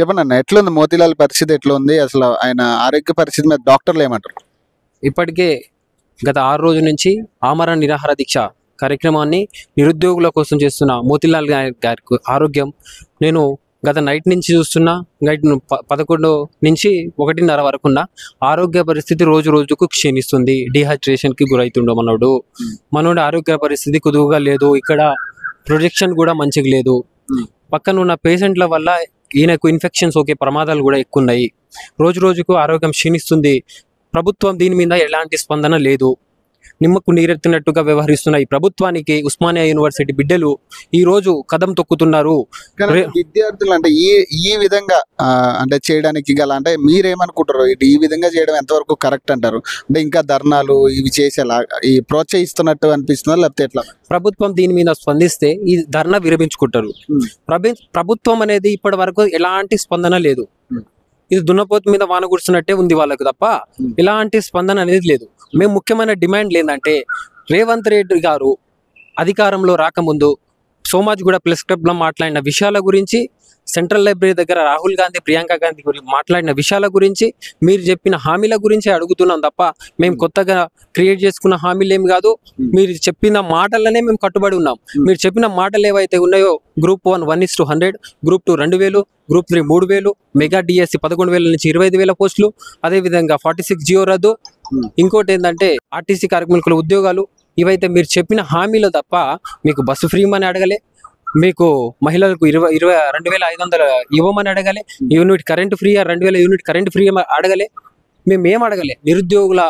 చెప్పండి అన్న, ఎట్లుంది మోతీలాల్ పరిస్థితి? ఎట్లుంది అసలు? ఆయన ఆరోగ్య పరిస్థితి మీద డాక్టర్లు ఏమంటారు? ఇప్పటికే గత 6 రోజుల నుంచి ఆమరణ నిరాహార దీక్ష కార్యక్రమాన్ని నిరుద్యోగుల కోసం చేస్తున్న మోతీలాల్ గారి ఆరోగ్యం నేను గత నైట్ నుంచి చూస్తున్నా. నైట్ 11 నుంచి 1:30 వరకున్న ఆరోగ్య పరిస్థితి రోజు రోజుకు క్షీణిస్తుంది. డిహైడ్రేషన్కి గురవుతుండో మనోడి ఆరోగ్య పరిస్థితి కుదువుగా లేదు. ఇక్కడ ప్రొజెక్షన్ కూడా మంచిగా లేదు. పక్కన ఉన్న పేషెంట్ల వల్ల ఈయనకు ఇన్ఫెక్షన్స్ సోకే ప్రమాదాలు కూడా ఎక్కువ ఉన్నాయి. రోజు రోజుకు ఆరోగ్యం క్షీణిస్తుంది. ప్రభుత్వం దీని మీద ఎలాంటి స్పందన లేదు. నిమ్మకు నీరెత్తినట్టుగా వ్యవహరిస్తున్న ఈ ప్రభుత్వానికి ఉస్మానియా యూనివర్సిటీ బిడ్డలు ఈ రోజు కదం తొక్కుతున్నారు. విద్యార్థులు అంటే ఈ విధంగా అంటే చేయడానికి గల అంటే మీరేమనుకుంటారు? ఈ విధంగా చేయడం ఎంతవరకు కరెక్ట్ అంటారు? అంటే ఇంకా ధర్నాలు ఇవి చేసేలా ఈ ప్రోత్సహిస్తున్నట్టు అనిపిస్తుందా, లేకపోతే ఎట్లా? ప్రభుత్వం దీని మీద స్పందిస్తే ఈ ధర్నా విరమించుకుంటారు. ప్రభుత్వం అనేది ఇప్పటి వరకు ఎలాంటి స్పందన లేదు. ఇది దున్నపోతు మీద వాన కురుస్తున్నట్టే ఉంది వాళ్ళకు తప్ప ఎలాంటి స్పందన అనేది లేదు. మేము ముఖ్యమైన డిమాండ్ ఏంటంటే, రేవంత్ రెడ్డి గారు అధికారంలో రాకముందు సోమాజిగూడ ప్రెస్ క్లబ్లో మాట్లాడిన విషయాల గురించి, సెంట్రల్ లైబ్రరీ దగ్గర రాహుల్ గాంధీ ప్రియాంక గాంధీ గురించి మాట్లాడిన విషయాల గురించి, మీరు చెప్పిన హామీల గురించి అడుగుతున్నాం తప్ప మేము కొత్తగా క్రియేట్ చేసుకున్న హామీలు ఏమి కాదు. మీరు చెప్పిన మాటలనే మేము కట్టుబడి ఉన్నాం. మీరు చెప్పిన మాటలు ఏవైతే ఉన్నాయో, group 1 1:100, group 2 2,000, group 3 3,000, mega DSC 11,000 నుంచి 25,000 పోస్టులు, అదేవిధంగా 46 జియో రద్దు, ఇంకోటి ఏంటంటే ఆర్టీసీ కార్మికుల ఉద్యోగాలు, ఇవైతే మీరు చెప్పిన హామీలు తప్ప మీకు బస్సు ఫ్రీ అని అడగలే, మీకు మహిళలకు 22,500 ఇవ్వమని అడగలే, unit current free 2,000 unit current free అడగలే. మేమేం అడగలే. నిరుద్యోగుల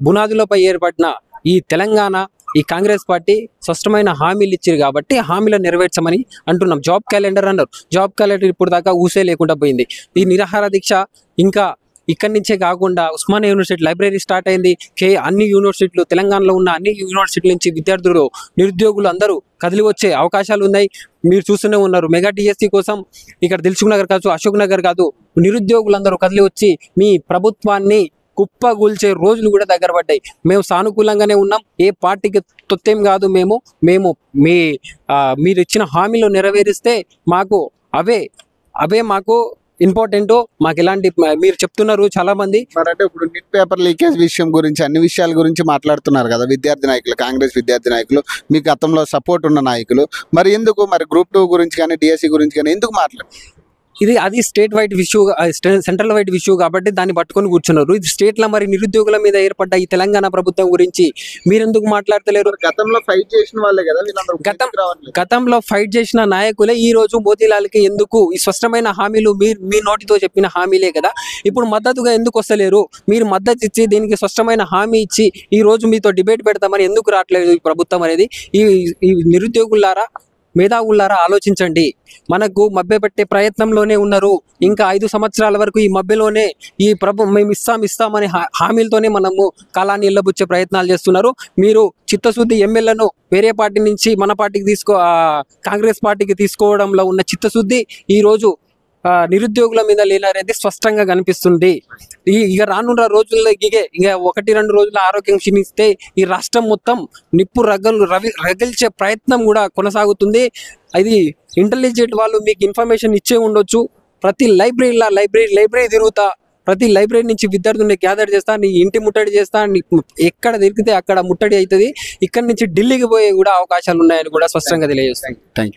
బునాదులపై ఏర్పడిన ఈ తెలంగాణ, ఈ కాంగ్రెస్ పార్టీ స్పష్టమైన హామీలు ఇచ్చారు కాబట్టి హామీలను నెరవేర్చమని అంటున్నాం. జాబ్ క్యాలెండర్ అన్నారు. జాబ్ క్యాలెండర్ ఇప్పుడు దాకా ఊసే లేకుండా పోయింది. ఈ నిరాహార దీక్ష ఇంకా ఇక్కడి నుంచే కాకుండా ఉస్మానియా యూనివర్సిటీ లైబ్రరీ స్టార్ట్ అయింది. అన్ని యూనివర్సిటీలు, తెలంగాణలో ఉన్న అన్ని యూనివర్సిటీల నుంచి విద్యార్థులు, నిరుద్యోగులు అందరూ కదిలి వచ్చే అవకాశాలు ఉన్నాయి. మీరు చూస్తూనే ఉన్నారు. మెగా డిఎస్సి కోసం ఇక్కడ దిల్సుఖ్ నగర్ కాదు, అశోక్ నగర్ కాదు, నిరుద్యోగులందరూ కదిలి వచ్చి మీ ప్రభుత్వాన్ని కుప్పగూల్చే రోజులు కూడా దగ్గర పడ్డాయి. మేము సానుకూలంగానే ఉన్నాం. ఏ పార్టీకి తొత్తేం కాదు. మేము మీరు ఇచ్చిన హామీలు నెరవేరిస్తే మాకు అవే మాకు ఇంపార్టెంట్. మాకు ఎలాంటి మీరు చెప్తున్నారు చాలా మంది అంటే ఇప్పుడు నీట్ పేపర్ లీకేజ్ విషయం గురించి, అన్ని విషయాల గురించి మాట్లాడుతున్నారు కదా విద్యార్థి నాయకులు, కాంగ్రెస్ విద్యార్థి నాయకులు, మీ గతంలో సపోర్ట్ ఉన్న నాయకులు. మరి ఎందుకు గ్రూప్ 2 గురించి కానీ డిఎస్సి గురించి కానీ ఎందుకు అది state wide issue, central wide issue కాబట్టి దాన్ని పట్టుకొని కూర్చున్నారు. ఇది స్టేట్లో మరి నిరుద్యోగుల మీద ఏర్పడ్డ ఈ తెలంగాణ ప్రభుత్వం గురించి మీరెందుకు మాట్లాడతలేరు? గతంలో ఫైట్ చేసిన వాళ్ళే కదా గతంలో ఫైట్ చేసిన నాయకులే ఈ రోజు మోతీలాల్కి ఎందుకు ఈ స్పష్టమైన హామీలు మీ నోటితో చెప్పిన హామీలే కదా ఇప్పుడు మద్దతుగా ఎందుకు వస్తలేరు? మీరు మద్దతు ఇచ్చి దీనికి స్పష్టమైన హామీ ఇచ్చి ఈ రోజు మీతో డిబేట్ పెడతామని ఎందుకు రావట్లేదు ఈ ప్రభుత్వం అనేది? ఈ నిరుద్యోగులారా, మేధావులారా ఆలోచించండి. మనకు మభ్యపెట్టే ప్రయత్నంలోనే ఉన్నారు. ఇంకా 5 సంవత్సరాల వరకు ఈ మభ్యలోనే మేము ఇస్తామనే హామీలతోనే మనము కాలాన్ని ఎల్లబుచ్చే ప్రయత్నాలు చేస్తున్నారు. మీరు చిత్తశుద్ధి ఎమ్మెల్యేలను వేరే పార్టీ నుంచి మన పార్టీకి కాంగ్రెస్ పార్టీకి తీసుకోవడంలో ఉన్న చిత్తశుద్ధి ఈ రోజు నిరుద్యోగుల మీద లేననేది స్పష్టంగా కనిపిస్తుంది. ఇక రానున్న రోజుల్లో ఇక 1-2 రోజుల ఆరోగ్యం క్షీణిస్తే ఈ రాష్ట్రం మొత్తం నిప్పు రగిల్చే ప్రయత్నం కూడా కొనసాగుతుంది. అది ఇంటెలిజెంట్ వాళ్ళు మీకు ఇన్ఫర్మేషన్ ఇచ్చే ఉండొచ్చు. ప్రతి లైబ్రరీ తిరుగుతా, ప్రతి లైబ్రరీ నుంచి విద్యార్థుల్ని గ్యాదర్ చేస్తా, నీ ఇంటి ముట్టడి చేస్తా, ఎక్కడ దొరికితే అక్కడ ముట్టడి అవుతుంది. ఇక్కడి నుంచి ఢిల్లీకి పోయే కూడా అవకాశాలు ఉన్నాయని కూడా స్పష్టంగా తెలియజేస్తాయి. Thank you.